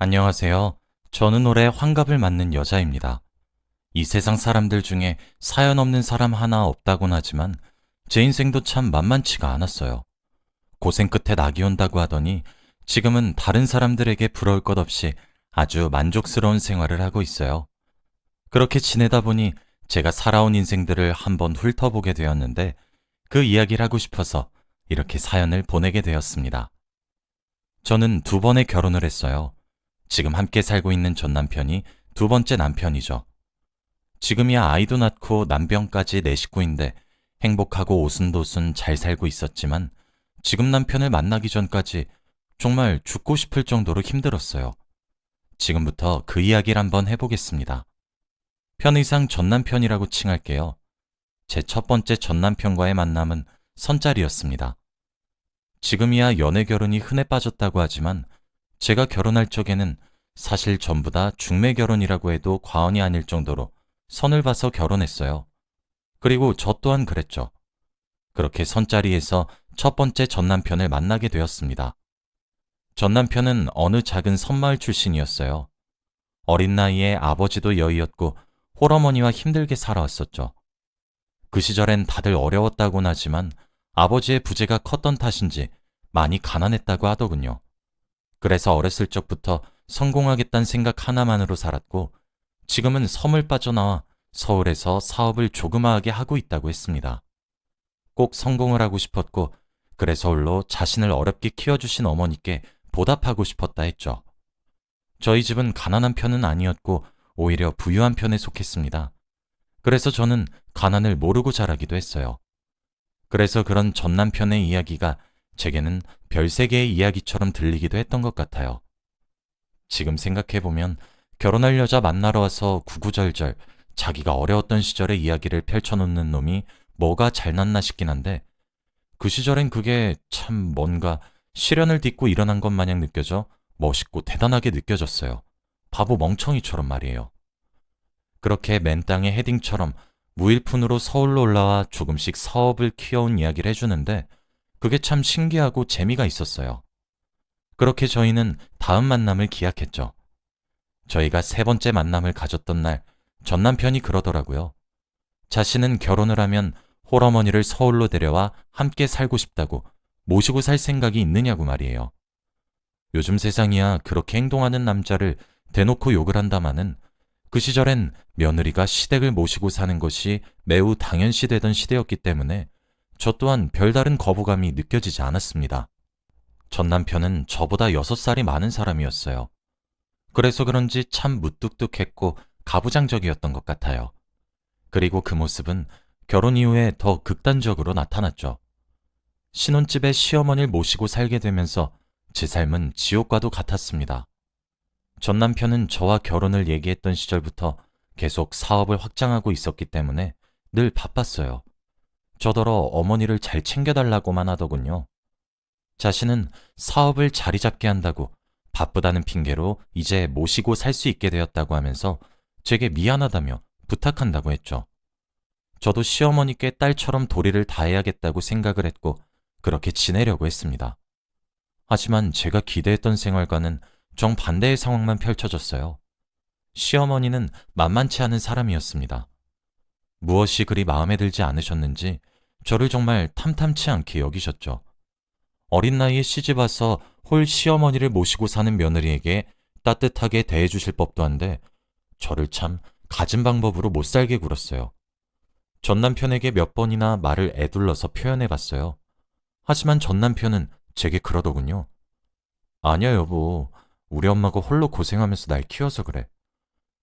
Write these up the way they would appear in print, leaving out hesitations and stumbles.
안녕하세요. 저는 올해 환갑을 맞는 여자입니다. 이 세상 사람들 중에 사연 없는 사람 하나 없다곤 하지만 제 인생도 참 만만치가 않았어요. 고생 끝에 낙이 온다고 하더니 지금은 다른 사람들에게 부러울 것 없이 아주 만족스러운 생활을 하고 있어요. 그렇게 지내다 보니 제가 살아온 인생들을 한번 훑어보게 되었는데 그 이야기를 하고 싶어서 이렇게 사연을 보내게 되었습니다. 저는 두 번의 결혼을 했어요. 지금 함께 살고 있는 전 남편이 두 번째 남편이죠. 지금이야 아이도 낳고 남편까지 네 식구인데 행복하고 오순도순 잘 살고 있었지만 지금 남편을 만나기 전까지 정말 죽고 싶을 정도로 힘들었어요. 지금부터 그 이야기를 한번 해보겠습니다. 편의상 전 남편이라고 칭할게요. 제 첫 번째 전 남편과의 만남은 선짝이었습니다. 지금이야 연애 결혼이 흔해 빠졌다고 하지만 제가 결혼할 적에는 사실 전부 다 중매 결혼이라고 해도 과언이 아닐 정도로 선을 봐서 결혼했어요. 그리고 저 또한 그랬죠. 그렇게 선자리에서 첫 번째 전 남편을 만나게 되었습니다. 전 남편은 어느 작은 섬마을 출신이었어요. 어린 나이에 아버지도 여의였고 홀어머니와 힘들게 살아왔었죠. 그 시절엔 다들 어려웠다곤 하지만 아버지의 부재가 컸던 탓인지 많이 가난했다고 하더군요. 그래서 어렸을 적부터 성공하겠다는 생각 하나만으로 살았고 지금은 섬을 빠져나와 서울에서 사업을 조그마하게 하고 있다고 했습니다. 꼭 성공을 하고 싶었고 그래서 홀로 자신을 어렵게 키워주신 어머니께 보답하고 싶었다 했죠. 저희 집은 가난한 편은 아니었고 오히려 부유한 편에 속했습니다. 그래서 저는 가난을 모르고 자라기도 했어요. 그래서 그런 전 남편의 이야기가 제게는 별세계의 이야기처럼 들리기도 했던 것 같아요. 지금 생각해보면 결혼할 여자 만나러 와서 구구절절 자기가 어려웠던 시절의 이야기를 펼쳐놓는 놈이 뭐가 잘났나 싶긴 한데 그 시절엔 그게 참 뭔가 시련을 딛고 일어난 것 마냥 느껴져 멋있고 대단하게 느껴졌어요. 바보 멍청이처럼 말이에요. 그렇게 맨 땅에 헤딩처럼 무일푼으로 서울로 올라와 조금씩 사업을 키워온 이야기를 해주는데 그게 참 신기하고 재미가 있었어요. 그렇게 저희는 다음 만남을 기약했죠. 저희가 세 번째 만남을 가졌던 날 전 남편이 그러더라고요. 자신은 결혼을 하면 홀어머니를 서울로 데려와 함께 살고 싶다고 모시고 살 생각이 있느냐고 말이에요. 요즘 세상이야 그렇게 행동하는 남자를 대놓고 욕을 한다마는 그 시절엔 며느리가 시댁을 모시고 사는 것이 매우 당연시되던 시대였기 때문에 저 또한 별다른 거부감이 느껴지지 않았습니다. 전 남편은 저보다 6살이 많은 사람이었어요. 그래서 그런지 참 무뚝뚝했고 가부장적이었던 것 같아요. 그리고 그 모습은 결혼 이후에 더 극단적으로 나타났죠. 신혼집에 시어머니를 모시고 살게 되면서 제 삶은 지옥과도 같았습니다. 전 남편은 저와 결혼을 얘기했던 시절부터 계속 사업을 확장하고 있었기 때문에 늘 바빴어요. 저더러 어머니를 잘 챙겨달라고만 하더군요. 자신은 사업을 자리 잡게 한다고 바쁘다는 핑계로 이제 모시고 살 수 있게 되었다고 하면서 제게 미안하다며 부탁한다고 했죠. 저도 시어머니께 딸처럼 도리를 다해야겠다고 생각을 했고 그렇게 지내려고 했습니다. 하지만 제가 기대했던 생활과는 정반대의 상황만 펼쳐졌어요. 시어머니는 만만치 않은 사람이었습니다. 무엇이 그리 마음에 들지 않으셨는지 저를 정말 탐탐치 않게 여기셨죠. 어린 나이에 시집와서 홀 시어머니를 모시고 사는 며느리에게 따뜻하게 대해주실 법도 한데 저를 참 갖은 방법으로 못 살게 굴었어요. 전 남편에게 몇 번이나 말을 에둘러서 표현해봤어요. 하지만 전 남편은 제게 그러더군요. 아니야 여보, 우리 엄마가 홀로 고생하면서 날 키워서 그래.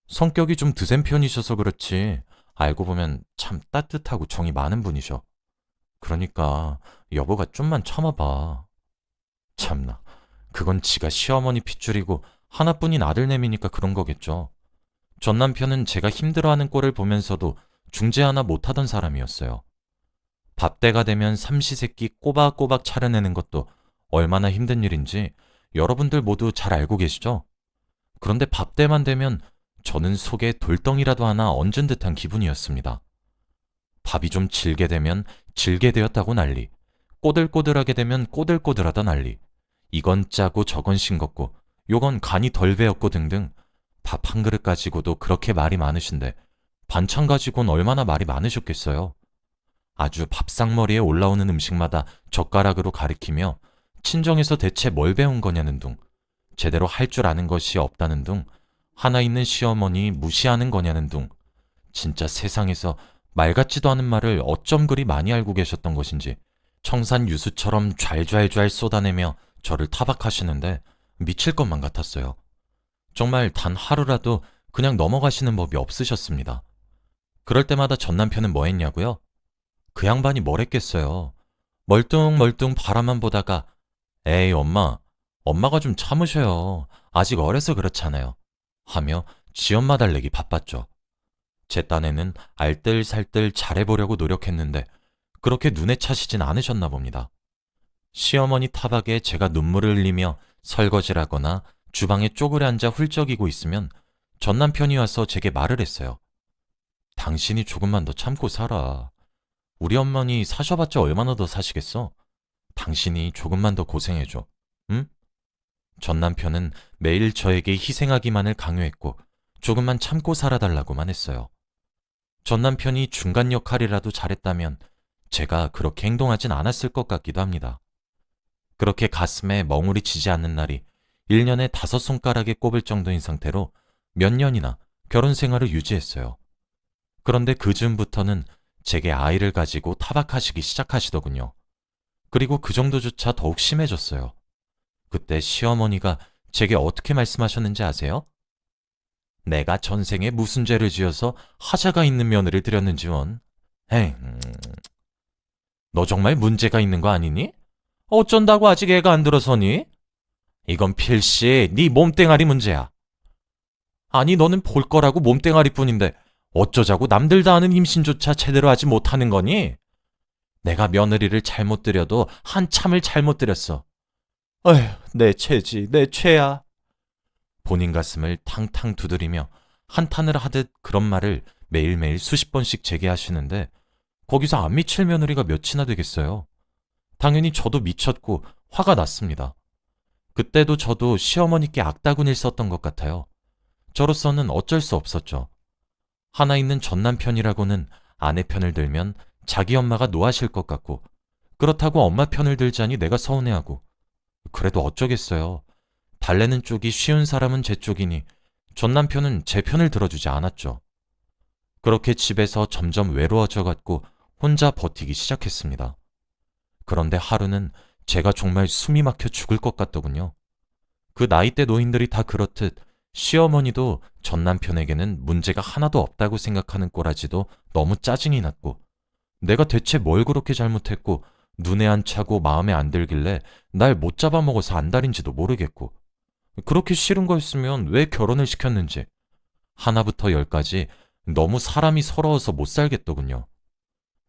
성격이 좀 드센 편이셔서 그렇지 알고 보면 참 따뜻하고 정이 많은 분이셔. 그러니까 여보가 좀만 참아봐. 참나, 그건 지가 시어머니 핏줄이고 하나뿐인 아들내미니까 그런 거겠죠. 전 남편은 제가 힘들어하는 꼴을 보면서도 중재 하나 못하던 사람이었어요. 밥때가 되면 삼시세끼 꼬박꼬박 차려내는 것도 얼마나 힘든 일인지 여러분들 모두 잘 알고 계시죠? 그런데 밥때만 되면 저는 속에 돌덩이라도 하나 얹은 듯한 기분이었습니다. 밥이 좀 질게 되면 질게 되었다고 난리, 꼬들꼬들하게 되면 꼬들꼬들하다 난리, 이건 짜고 저건 싱겁고 요건 간이 덜 배었고 등등. 밥 한 그릇 가지고도 그렇게 말이 많으신데 반찬 가지고는 얼마나 말이 많으셨겠어요. 아주 밥상머리에 올라오는 음식마다 젓가락으로 가리키며 친정에서 대체 뭘 배운 거냐는 둥, 제대로 할 줄 아는 것이 없다는 둥, 하나 있는 시어머니 무시하는 거냐는 둥, 진짜 세상에서 말 같지도 않은 말을 어쩜 그리 많이 알고 계셨던 것인지 청산 유수처럼 좔좔좔 쏟아내며 저를 타박하시는데 미칠 것만 같았어요. 정말 단 하루라도 그냥 넘어가시는 법이 없으셨습니다. 그럴 때마다 전 남편은 뭐 했냐고요? 그 양반이 뭘 했겠어요. 멀뚱멀뚱 바라만 보다가 에이 엄마가 좀 참으셔요. 아직 어려서 그렇잖아요. 하며 지엄마 달래기 바빴죠. 제 딴에는 알뜰살뜰 잘해보려고 노력했는데 그렇게 눈에 차시진 않으셨나 봅니다. 시어머니 타박에 제가 눈물을 흘리며 설거지를 하거나 주방에 쪼그려 앉아 훌쩍이고 있으면 전 남편이 와서 제게 말을 했어요. 당신이 조금만 더 참고 살아. 우리 어머니 사셔봤자 얼마나 더 사시겠어? 당신이 조금만 더 고생해줘. 응? 전 남편은 매일 저에게 희생하기만을 강요했고 조금만 참고 살아달라고만 했어요. 전 남편이 중간 역할이라도 잘했다면 제가 그렇게 행동하진 않았을 것 같기도 합니다. 그렇게 가슴에 멍울이 지지 않는 날이 1년에 5손가락에 꼽을 정도인 상태로 몇 년이나 결혼 생활을 유지했어요. 그런데 그 즈음부터는 제게 아이를 가지고 타박하시기 시작하시더군요. 그리고 그 정도조차 더욱 심해졌어요. 그때 시어머니가 제게 어떻게 말씀하셨는지 아세요? 내가 전생에 무슨 죄를 지어서 하자가 있는 며느리를 들였는지 원. 에이, 너 정말 문제가 있는 거 아니니? 어쩐다고 아직 애가 안 들어서니? 이건 필시 네 몸뚱아리 문제야. 아니 너는 볼 거라고 몸뚱아리뿐인데 어쩌자고 남들 다 아는 임신조차 제대로 하지 못하는 거니? 내가 며느리를 잘못 들여도 한참을 잘못 들였어. 어휴, 내 죄지, 내 죄야. 본인 가슴을 탕탕 두드리며 한탄을 하듯 그런 말을 매일매일 수십 번씩 제게 하시는데 거기서 안 미칠 며느리가 몇이나 되겠어요. 당연히 저도 미쳤고 화가 났습니다. 그때도 저도 시어머니께 악다군일 썼던 것 같아요. 저로서는 어쩔 수 없었죠. 하나 있는 전 남편이라고는 아내 편을 들면 자기 엄마가 노하실 것 같고 그렇다고 엄마 편을 들자니 내가 서운해하고 그래도 어쩌겠어요. 달래는 쪽이 쉬운 사람은 제 쪽이니 전 남편은 제 편을 들어주지 않았죠. 그렇게 집에서 점점 외로워져 갔고 혼자 버티기 시작했습니다. 그런데 하루는 제가 정말 숨이 막혀 죽을 것 같더군요. 그 나이대 노인들이 다 그렇듯 시어머니도 전 남편에게는 문제가 하나도 없다고 생각하는 꼬라지도 너무 짜증이 났고 내가 대체 뭘 그렇게 잘못했고 눈에 안 차고 마음에 안 들길래 날 못 잡아먹어서 안달인지도 모르겠고 그렇게 싫은 거였으면 왜 결혼을 시켰는지 하나부터 열까지 너무 사람이 서러워서 못 살겠더군요.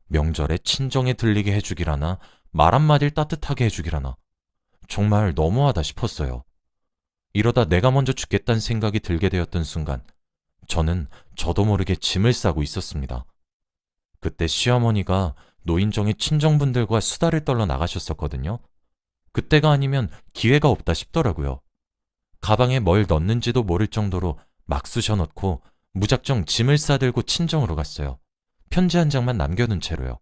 명절에 친정에 들리게 해주기라나 말 한마디를 따뜻하게 해주기라나 정말 너무하다 싶었어요. 이러다 내가 먼저 죽겠다는 생각이 들게 되었던 순간 저는 저도 모르게 짐을 싸고 있었습니다. 그때 시어머니가 노인정의 친정분들과 수다를 떨러 나가셨었거든요. 그때가 아니면 기회가 없다 싶더라고요. 가방에 뭘 넣는지도 모를 정도로 막 쑤셔 넣고 무작정 짐을 싸들고 친정으로 갔어요. 편지 한 장만 남겨둔 채로요.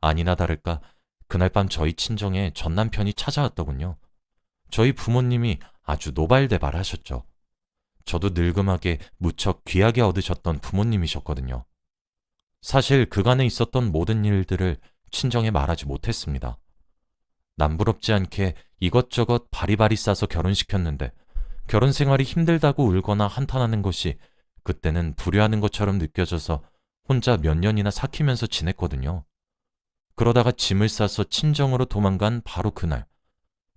아니나 다를까 그날 밤 저희 친정에 전 남편이 찾아왔더군요. 저희 부모님이 아주 노발대발하셨죠. 저도 늙음하게 무척 귀하게 얻으셨던 부모님이셨거든요. 사실 그간에 있었던 모든 일들을 친정에 말하지 못했습니다. 남부럽지 않게 이것저것 바리바리 싸서 결혼시켰는데 결혼 생활이 힘들다고 울거나 한탄하는 것이 그때는 불효하는 것처럼 느껴져서 혼자 몇 년이나 삭히면서 지냈거든요. 그러다가 짐을 싸서 친정으로 도망간 바로 그날,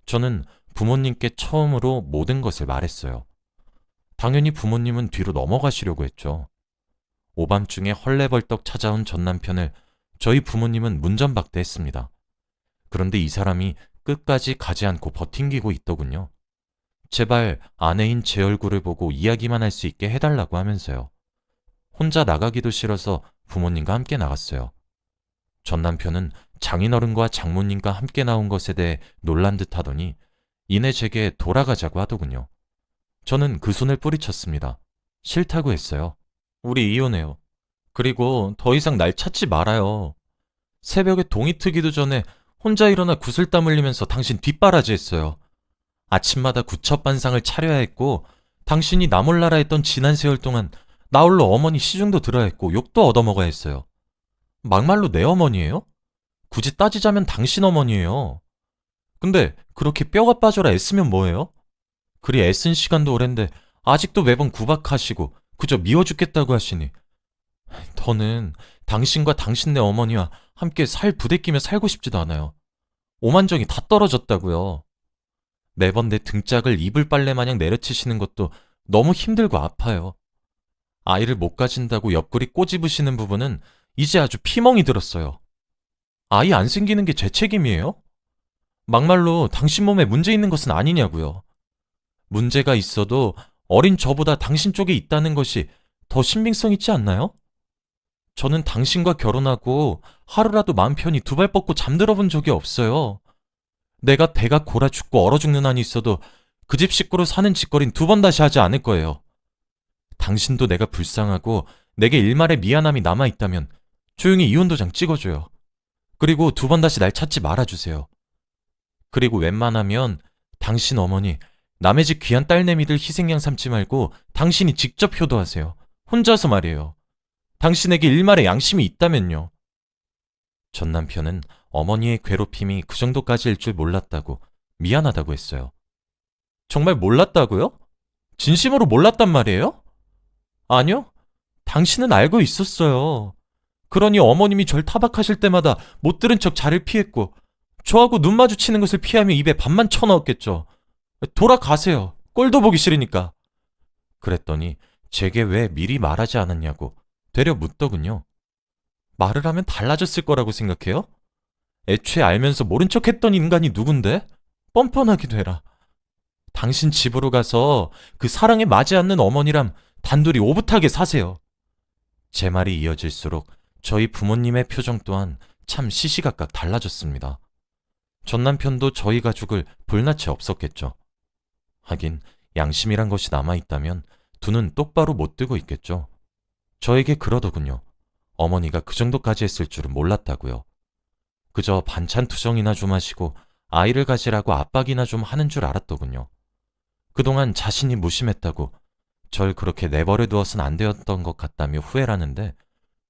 저는 부모님께 처음으로 모든 것을 말했어요. 당연히 부모님은 뒤로 넘어가시려고 했죠. 오밤중에 헐레벌떡 찾아온 전 남편을 저희 부모님은 문전박대했습니다. 그런데 이 사람이 끝까지 가지 않고 버팅기고 있더군요. 제발 아내인 제 얼굴을 보고 이야기만 할 수 있게 해달라고 하면서요. 혼자 나가기도 싫어서 부모님과 함께 나갔어요. 전 남편은 장인어른과 장모님과 함께 나온 것에 대해 놀란 듯 하더니 이내 제게 돌아가자고 하더군요. 저는 그 손을 뿌리쳤습니다. 싫다고 했어요. 우리 이혼해요. 그리고 더 이상 날 찾지 말아요. 새벽에 동이 트기도 전에 혼자 일어나 구슬땀 흘리면서 당신 뒷바라지 했어요. 아침마다 구첩반상을 차려야 했고, 당신이 나 몰라라 했던 지난 세월 동안 나 홀로 어머니 시중도 들어야 했고 욕도 얻어먹어야 했어요. 막말로 내 어머니예요? 굳이 따지자면 당신 어머니예요. 근데 그렇게 뼈가 빠져라 애쓰면 뭐예요? 그리 애쓴 시간도 오랜데 아직도 매번 구박하시고 그저 미워 죽겠다고 하시니, 더는 당신과 당신네 어머니와 함께 살 부대끼며 살고 싶지도 않아요. 오만정이 다 떨어졌다고요. 매번 내 등짝을 이불 빨래 마냥 내려치시는 것도 너무 힘들고 아파요. 아이를 못 가진다고 옆구리 꼬집으시는 부분은 이제 아주 피멍이 들었어요. 아이 안 생기는 게 제 책임이에요? 막말로 당신 몸에 문제 있는 것은 아니냐고요. 문제가 있어도 어린 저보다 당신 쪽에 있다는 것이 더 신빙성 있지 않나요? 저는 당신과 결혼하고 하루라도 마음 편히 두 발 뻗고 잠들어 본 적이 없어요. 내가 배가 골아 죽고 얼어 죽는 한이 있어도 그 집 식구로 사는 짓거린 두 번 다시 하지 않을 거예요. 당신도 내가 불쌍하고 내게 일말의 미안함이 남아있다면 조용히 이혼도장 찍어줘요. 그리고 두 번 다시 날 찾지 말아주세요. 그리고 웬만하면 당신 어머니, 남의 집 귀한 딸내미들 희생양 삼지 말고 당신이 직접 효도하세요. 혼자서 말이에요. 당신에게 일말의 양심이 있다면요. 전 남편은 어머니의 괴롭힘이 그 정도까지일 줄 몰랐다고, 미안하다고 했어요. 정말 몰랐다고요? 진심으로 몰랐단 말이에요? 아니요. 당신은 알고 있었어요. 그러니 어머님이 절 타박하실 때마다 못 들은 척 자를 피했고, 저하고 눈 마주치는 것을 피하며 입에 밥만 쳐넣었겠죠. 돌아가세요. 꼴도 보기 싫으니까. 그랬더니 제게 왜 미리 말하지 않았냐고 되려 묻더군요. 말을 하면 달라졌을 거라고 생각해요? 애초에 알면서 모른 척 했던 인간이 누군데? 뻔뻔하기도 해라. 당신 집으로 가서 그 사랑에 맞지 않는 어머니랑 단둘이 오붓하게 사세요. 제 말이 이어질수록 저희 부모님의 표정 또한 참 시시각각 달라졌습니다. 전 남편도 저희 가족을 볼 낯이 없었겠죠. 하긴 양심이란 것이 남아있다면 두 눈 똑바로 못 뜨고 있겠죠. 저에게 그러더군요. 어머니가 그 정도까지 했을 줄은 몰랐다고요. 그저 반찬 투정이나 좀 하시고 아이를 가지라고 압박이나 좀 하는 줄 알았더군요. 그동안 자신이 무심했다고 절 그렇게 내버려 두어선 안 되었던 것 같다며 후회라는데,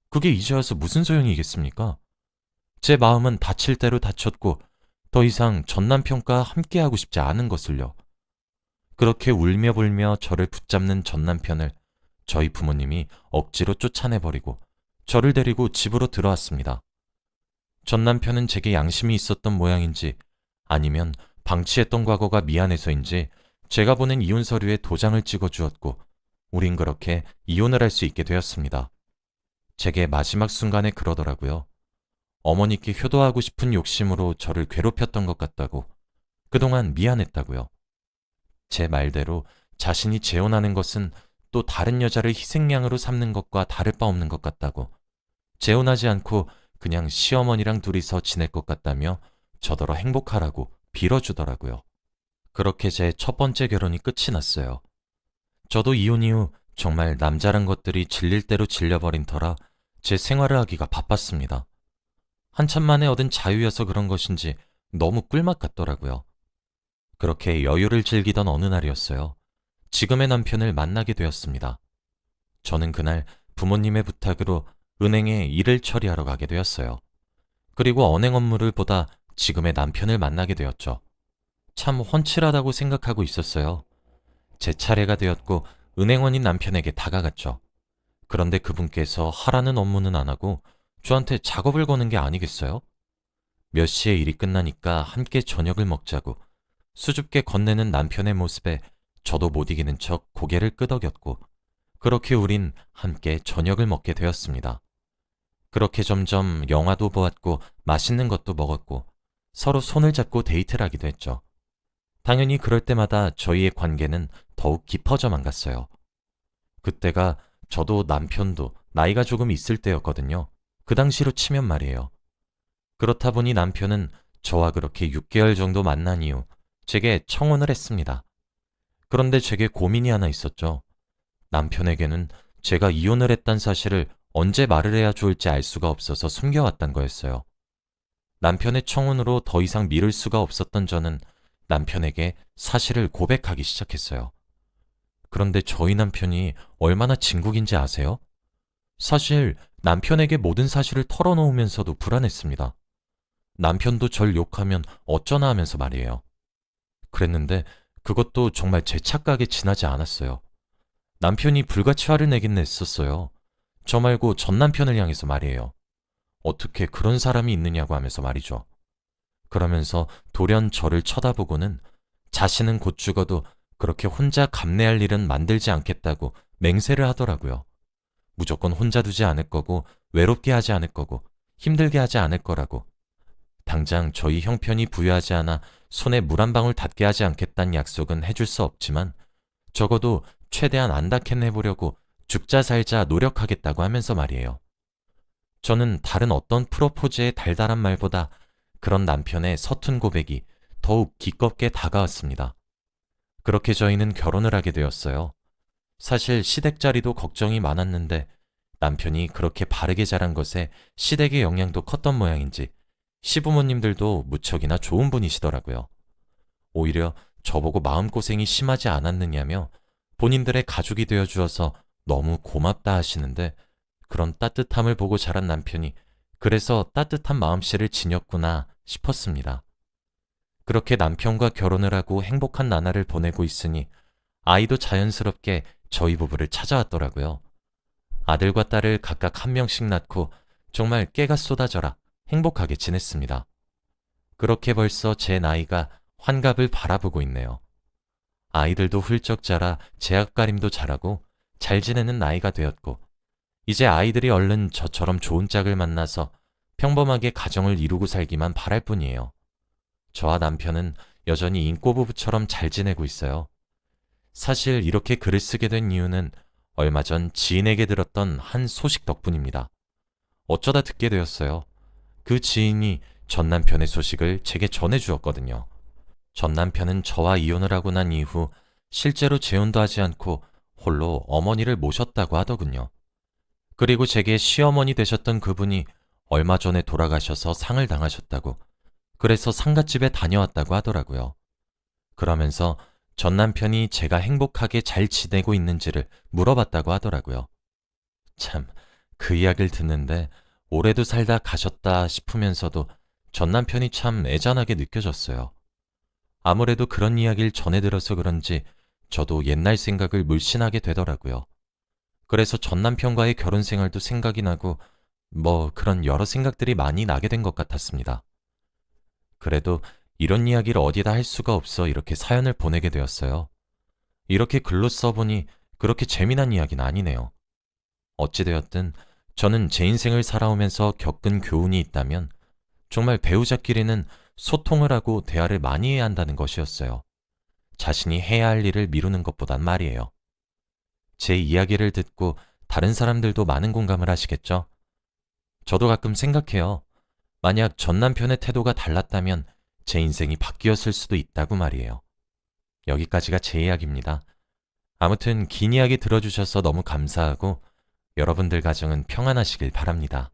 그게 이제 와서 무슨 소용이겠습니까? 제 마음은 다칠 대로 다쳤고 더 이상 전 남편과 함께하고 싶지 않은 것을요. 그렇게 울며 불며 저를 붙잡는 전 남편을 저희 부모님이 억지로 쫓아내버리고 저를 데리고 집으로 들어왔습니다. 전 남편은 제게 양심이 있었던 모양인지 아니면 방치했던 과거가 미안해서인지 제가 보낸 이혼 서류에 도장을 찍어주었고, 우린 그렇게 이혼을 할 수 있게 되었습니다. 제게 마지막 순간에 그러더라고요. 어머니께 효도하고 싶은 욕심으로 저를 괴롭혔던 것 같다고, 그동안 미안했다고요. 제 말대로 자신이 재혼하는 것은 또 다른 여자를 희생양으로 삼는 것과 다를 바 없는 것 같다고, 재혼하지 않고 그냥 시어머니랑 둘이서 지낼 것 같다며 저더러 행복하라고 빌어주더라고요. 그렇게 제 첫 번째 결혼이 끝이 났어요. 저도 이혼 이후 정말 남자란 것들이 질릴 대로 질려버린 터라 제 생활을 하기가 바빴습니다. 한참 만에 얻은 자유여서 그런 것인지 너무 꿀맛 같더라고요. 그렇게 여유를 즐기던 어느 날이었어요. 지금의 남편을 만나게 되었습니다. 저는 그날 부모님의 부탁으로 은행에 일을 처리하러 가게 되었어요. 그리고 언행 업무를 보다 지금의 남편을 만나게 되었죠. 참 훤칠하다고 생각하고 있었어요. 제 차례가 되었고 은행원인 남편에게 다가갔죠. 그런데 그분께서 하라는 업무는 안 하고 저한테 작업을 거는 게 아니겠어요? 몇 시에 일이 끝나니까 함께 저녁을 먹자고 수줍게 건네는 남편의 모습에 저도 못 이기는 척 고개를 끄덕였고, 그렇게 우린 함께 저녁을 먹게 되었습니다. 그렇게 점점 영화도 보았고 맛있는 것도 먹었고 서로 손을 잡고 데이트를 하기도 했죠. 당연히 그럴 때마다 저희의 관계는 더욱 깊어져만 갔어요. 그때가 저도 남편도 나이가 조금 있을 때였거든요. 그 당시로 치면 말이에요. 그렇다 보니 남편은 저와 그렇게 6개월 정도 만난 이후 제게 청혼을 했습니다. 그런데 제게 고민이 하나 있었죠. 남편에게는 제가 이혼을 했단 사실을 언제 말을 해야 좋을지 알 수가 없어서 숨겨왔단 거였어요. 남편의 청혼으로 더 이상 미룰 수가 없었던 저는 남편에게 사실을 고백하기 시작했어요. 그런데 저희 남편이 얼마나 진국인지 아세요? 사실 남편에게 모든 사실을 털어놓으면서도 불안했습니다. 남편도 절 욕하면 어쩌나 하면서 말이에요. 그랬는데 그것도 정말 제 착각에 지나지 않았어요. 남편이 불같이 화를 내긴 냈었어요. 저 말고 전 남편을 향해서 말이에요. 어떻게 그런 사람이 있느냐고 하면서 말이죠. 그러면서 돌연 저를 쳐다보고는 자신은 곧 죽어도 그렇게 혼자 감내할 일은 만들지 않겠다고 맹세를 하더라고요. 무조건 혼자 두지 않을 거고 외롭게 하지 않을 거고 힘들게 하지 않을 거라고. 당장 저희 형편이 부유하지 않아 손에 물 한 방울 닿게 하지 않겠다는 약속은 해줄 수 없지만 적어도 최대한 안 닿게 해보려고 죽자 살자 노력하겠다고 하면서 말이에요. 저는 다른 어떤 프로포즈의 달달한 말보다 그런 남편의 서툰 고백이 더욱 기껍게 다가왔습니다. 그렇게 저희는 결혼을 하게 되었어요. 사실 시댁 자리도 걱정이 많았는데 남편이 그렇게 바르게 자란 것에 시댁의 영향도 컸던 모양인지 시부모님들도 무척이나 좋은 분이시더라고요. 오히려 저보고 마음고생이 심하지 않았느냐며 본인들의 가족이 되어 주어서 너무 고맙다 하시는데 그런 따뜻함을 보고 자란 남편이 그래서 따뜻한 마음씨를 지녔구나 싶었습니다. 그렇게 남편과 결혼을 하고 행복한 나날을 보내고 있으니 아이도 자연스럽게 저희 부부를 찾아왔더라고요. 아들과 딸을 각각 한 명씩 낳고 정말 깨가 쏟아져라 행복하게 지냈습니다. 그렇게 벌써 제 나이가 환갑을 바라보고 있네요. 아이들도 훌쩍 자라 제압가림도 잘하고 잘 지내는 나이가 되었고 이제 아이들이 얼른 저처럼 좋은 짝을 만나서 평범하게 가정을 이루고 살기만 바랄 뿐이에요. 저와 남편은 여전히 인꼬부부처럼 잘 지내고 있어요. 사실 이렇게 글을 쓰게 된 이유는 얼마 전 지인에게 들었던 한 소식 덕분입니다. 어쩌다 듣게 되었어요. 그 지인이 전 남편의 소식을 제게 전해주었거든요. 전 남편은 저와 이혼을 하고 난 이후 실제로 재혼도 하지 않고 홀로 어머니를 모셨다고 하더군요. 그리고 제게 시어머니 되셨던 그분이 얼마 전에 돌아가셔서 상을 당하셨다고, 그래서 상갓집에 다녀왔다고 하더라고요. 그러면서 전 남편이 제가 행복하게 잘 지내고 있는지를 물어봤다고 하더라고요. 참, 그 이야기를 듣는데 올해도 살다 가셨다 싶으면서도 전 남편이 참 애잔하게 느껴졌어요. 아무래도 그런 이야기를 전해 들어서 그런지 저도 옛날 생각을 물씬하게 되더라고요. 그래서 전 남편과의 결혼 생활도 생각이 나고 그런 여러 생각들이 많이 나게 된 것 같았습니다. 그래도 이런 이야기를 어디다 할 수가 없어 이렇게 사연을 보내게 되었어요. 이렇게 글로 써보니 그렇게 재미난 이야기는 아니네요. 어찌되었든 저는 제 인생을 살아오면서 겪은 교훈이 있다면 정말 배우자끼리는 소통을 하고 대화를 많이 해야 한다는 것이었어요. 자신이 해야 할 일을 미루는 것보단 말이에요. 제 이야기를 듣고 다른 사람들도 많은 공감을 하시겠죠? 저도 가끔 생각해요. 만약 전 남편의 태도가 달랐다면 제 인생이 바뀌었을 수도 있다고 말이에요. 여기까지가 제 이야기입니다. 아무튼 긴 이야기 들어주셔서 너무 감사하고 여러분들 가정은 평안하시길 바랍니다.